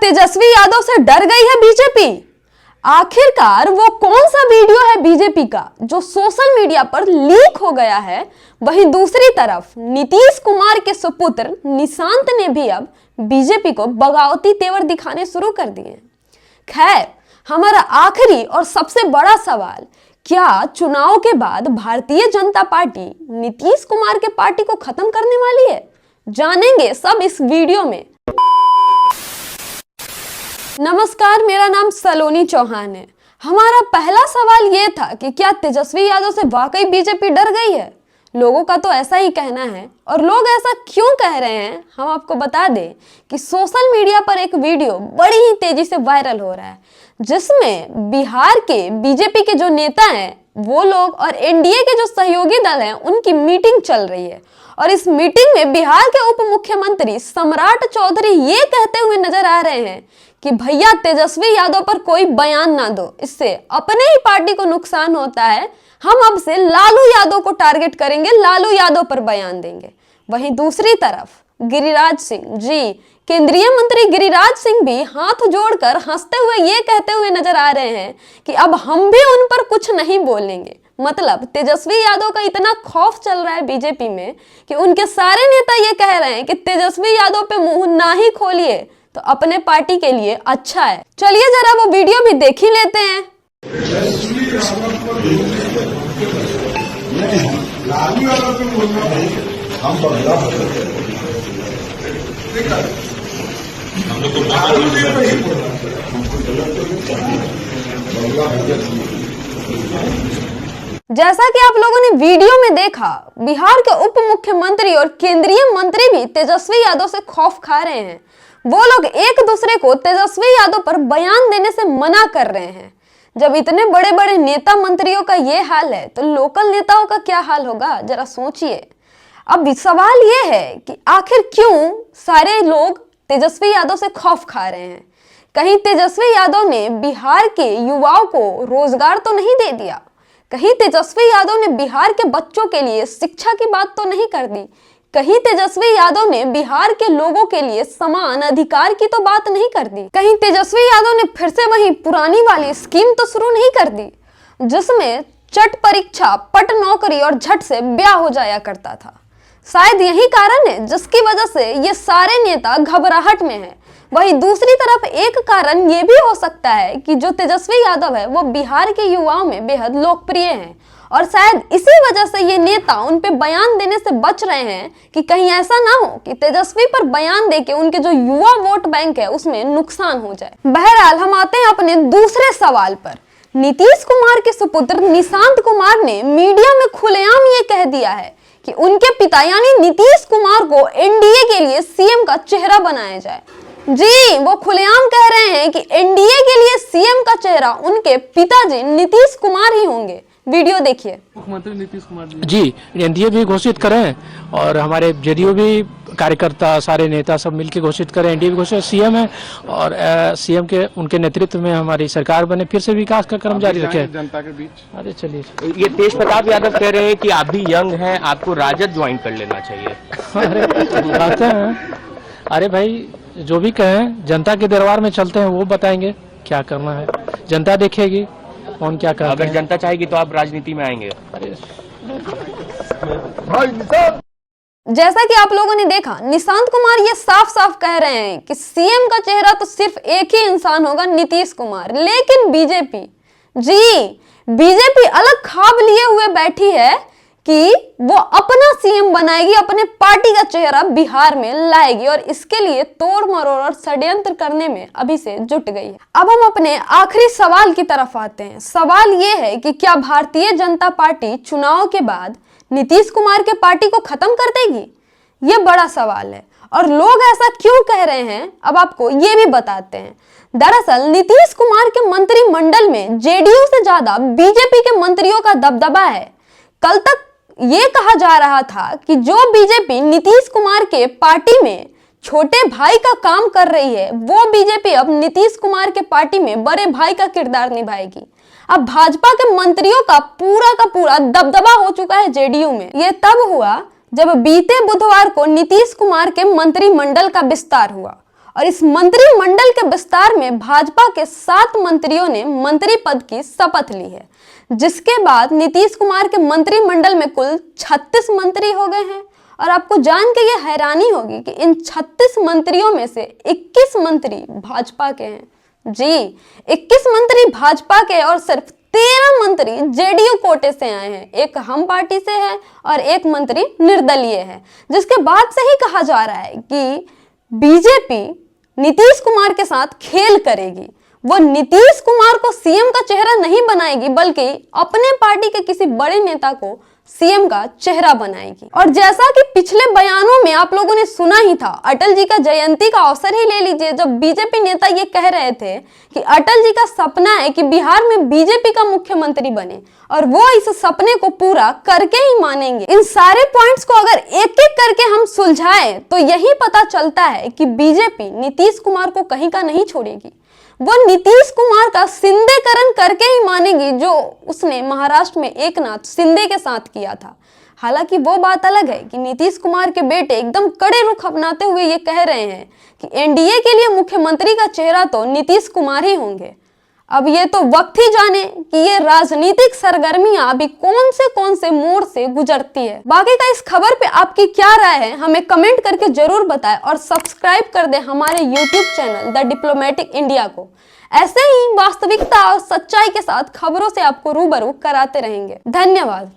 तेजस्वी यादव से डर गई है बीजेपी? आखिरकार वो कौन सा वीडियो है बीजेपी का जो सोशल मीडिया पर लीक हो गया है? वहीं दूसरी तरफ नीतीश कुमार के सुपुत्र निशांत ने भी अब बीजेपी को बगावती तेवर दिखाने शुरू कर दिए। खैर, हमारा आखिरी और सबसे बड़ा सवाल, क्या चुनाव के बाद भारतीय जनता पार्टी नीतीश कुमार के पार्टी को खत्म करने वाली है? जानेंगे सब इस वीडियो में। नमस्कार, मेरा नाम सलोनी चौहान है। हमारा पहला सवाल यह था कि क्या तेजस्वी यादव से वाकई बीजेपी डर गई है? लोगों का तो ऐसा ही कहना है, और लोग ऐसा क्यों कह रहे हैं हम आपको बता दें कि सोशल मीडिया पर एक वीडियो बड़ी ही तेजी से वायरल हो रहा है, जिसमें बिहार के बीजेपी के जो नेता हैं वो लोग और एनडीए के जो सहयोगी दल हैं उनकी मीटिंग चल रही है। और इस मीटिंग में बिहार के उप मुख्यमंत्री सम्राट चौधरी ये कहते हुए नजर आ रहे हैं कि भैया तेजस्वी यादव पर कोई बयान ना दो, इससे अपने ही पार्टी को नुकसान होता है, हम अब से लालू यादव को टारगेट करेंगे, लालू यादव पर बयान देंगे। वहीं दूसरी तरफ गिरिराज सिंह जी, केंद्रीय मंत्री गिरिराज सिंह भी हाथ जोड़कर हंसते हुए ये कहते हुए नजर आ रहे हैं कि अब हम भी उन पर कुछ नहीं बोलेंगे। मतलब तेजस्वी यादव का इतना खौफ चल रहा है बीजेपी में कि उनके सारे नेता ये कह रहे हैं कि तेजस्वी यादव पे मुंह ना ही खोलिए तो अपने पार्टी के लिए अच्छा है। चलिए जरा वो वीडियो भी देख ही लेते हैं। जैसा कि आप लोगों ने वीडियो में देखा, बिहार के उप मुख्यमंत्री और केंद्रीय मंत्री भी तेजस्वी यादव से खौफ खा रहे हैं। वो लोग एक दूसरे को तेजस्वी यादव पर बयान देने से मना कर रहे हैं। जब इतने बड़े बड़े नेता मंत्रियों का ये हाल है तो लोकल नेताओं का क्या हाल होगा, जरा सोचिए। अब सवाल ये है कि आखिर क्यों सारे लोग तेजस्वी यादव से खौफ खा रहे हैं? कहीं तेजस्वी यादव ने बिहार के युवाओं को रोजगार तो नहीं दे दिया? कहीं तेजस्वी यादव ने बिहार के बच्चों के लिए शिक्षा की बात तो नहीं कर दी? कहीं तेजस्वी यादव ने बिहार के लोगों के लिए समान अधिकार की तो बात नहीं कर दी? कहीं तेजस्वी यादव ने फिर से वही पुरानी वाली स्कीम तो शुरू नहीं कर दी जिसमें चट परीक्षा, पट नौकरी और झट से ब्याह हो जाया करता था? शायद यही कारण है जिसकी वजह से ये सारे नेता घबराहट में हैं। वहीं दूसरी तरफ एक कारण ये भी हो सकता है कि जो तेजस्वी यादव है वो बिहार के युवाओं में बेहद लोकप्रिय हैं, और शायद इसी वजह से ये नेता उन पे बयान देने से बच रहे हैं कि कहीं ऐसा ना हो कि तेजस्वी पर बयान देके उनके जो युवा वोट बैंक है उसमें नुकसान हो जाए। बहरहाल, हम आते हैं अपने दूसरे सवाल पर। नीतीश कुमार के सुपुत्र निशांत कुमार ने मीडिया में खुलेआम ये कह दिया है कि उनके पिता यानी नीतीश कुमार को एनडीए के लिए सीएम का चेहरा बनाया जाए। जी, वो खुलेआम कह रहे हैं कि एनडीए के लिए सीएम का चेहरा उनके पिताजी नीतीश कुमार ही होंगे। वीडियो देखिए। मुख्यमंत्री नीतीश कुमार जी एनडीए भी घोषित करें और हमारे जेडीयू भी कार्यकर्ता सारे नेता सब मिलकर घोषित करें, एनडीए भी घोषित, सीएम है और सीएम के उनके नेतृत्व में हमारी सरकार बने, फिर से विकास का क्रम जारी रखे जनता के बीच। अरे चलिए, ये तेज प्रताप यादव कह रहे हैं कि आप भी यंग हैं, आपको राजद ज्वाइन कर लेना चाहिए। अरे बातें हैं, अरे भाई जो भी कहें, जनता के दरबार में चलते हैं, वो बताएंगे क्या करना है, जनता देखेगी कौन क्या कर। अगर जनता चाहेगी तो आप राजनीति में आएंगे। जैसा कि आप लोगों ने देखा, निशांत कुमार ये साफ साफ कह रहे हैं कि सीएम का चेहरा तो सिर्फ एक ही इंसान होगा, नीतीश कुमार। लेकिन बीजेपी अलग ख्वाब लिए हुए बैठी है कि वो अपना सीएम बनाएगी, अपने पार्टी का चेहरा बिहार में लाएगी, और इसके लिए तोड़ मरोड़ और षड्यंत्र करने में अभी से जुट गई है। अब हम अपने आखिरी सवाल की तरफ आते हैं। सवाल ये है कि क्या भारतीय जनता पार्टी चुनाव के बाद नीतीश कुमार के पार्टी को खत्म कर देगी? ये बड़ा सवाल है, और लोग ऐसा क्यों कह रहे हैं अब आपको ये भी बताते हैं। दरअसल नीतीश कुमार के मंत्रिमंडल में जेडीयू से ज्यादा बीजेपी के मंत्रियों का दबदबा है। कल तक ये कहा जा रहा था कि जो बीजेपी नीतीश कुमार के पार्टी में छोटे भाई का काम कर रही है, वो बीजेपी अब नीतीश कुमार के पार्टी में बड़े भाई का किरदार निभाएगी। अब भाजपा के मंत्रियों का पूरा दबदबा हो चुका है जेडीयू में। ये तब हुआ जब बीते बुधवार को नीतीश कुमार के मंत्रिमंडल का विस्तार हुआ, और इस मंत्रिमंडल के विस्तार में भाजपा के 7 मंत्रियों ने मंत्री पद की शपथ ली है, जिसके बाद नीतीश कुमार के मंत्रिमंडल में कुल 36 मंत्री हो गए हैं। और आपको जान के ये हैरानी होगी कि इन 36 मंत्रियों में से 21 मंत्री भाजपा के हैं। जी, 21 मंत्री भाजपा के और सिर्फ 13 मंत्री जेडीयू कोटे से आए हैं। एक हम पार्टी से है और एक मंत्री निर्दलीय है, जिसके बाद से ही कहा जा रहा है कि बीजेपी नीतीश कुमार के साथ खेल करेगी। वो नीतीश कुमार को सीएम का चेहरा नहीं बनाएगी, बल्कि अपने पार्टी के किसी बड़े नेता को सीएम का चेहरा बनाएगी। और जैसा कि पिछले बयानों में आप लोगों ने सुना ही था, अटल जी का जयंती का अवसर ही ले लीजिए, जब बीजेपी नेता ये कह रहे थे कि अटल जी का सपना है कि बिहार में बीजेपी का मुख्यमंत्री बने और वो इस सपने को पूरा करके ही मानेंगे। इन सारे पॉइंट्स को अगर एक एक करके हम सुलझाएं तो यही पता चलता है कि बीजेपी नीतीश कुमार को कहीं का नहीं छोड़ेगी। वो नीतीश कुमार का शिंदेकरण करके ही मानेगी, जो उसने महाराष्ट्र में एकनाथ शिंदे के साथ किया था। हालांकि वो बात अलग है कि नीतीश कुमार के बेटे एकदम कड़े रुख अपनाते हुए ये कह रहे हैं कि एनडीए के लिए मुख्यमंत्री का चेहरा तो नीतीश कुमार ही होंगे। अब ये तो वक्त ही जाने कि ये राजनीतिक सरगर्मियां अभी कौन से मोड़ से गुजरती है। बाकी का इस खबर पे आपकी क्या राय है, हमें कमेंट करके जरूर बताएं और सब्सक्राइब कर दें हमारे YouTube channel the diplomatic India को। ऐसे ही वास्तविकता और सच्चाई के साथ खबरों से आपको रूबरू कराते रहेंगे। धन्यवाद।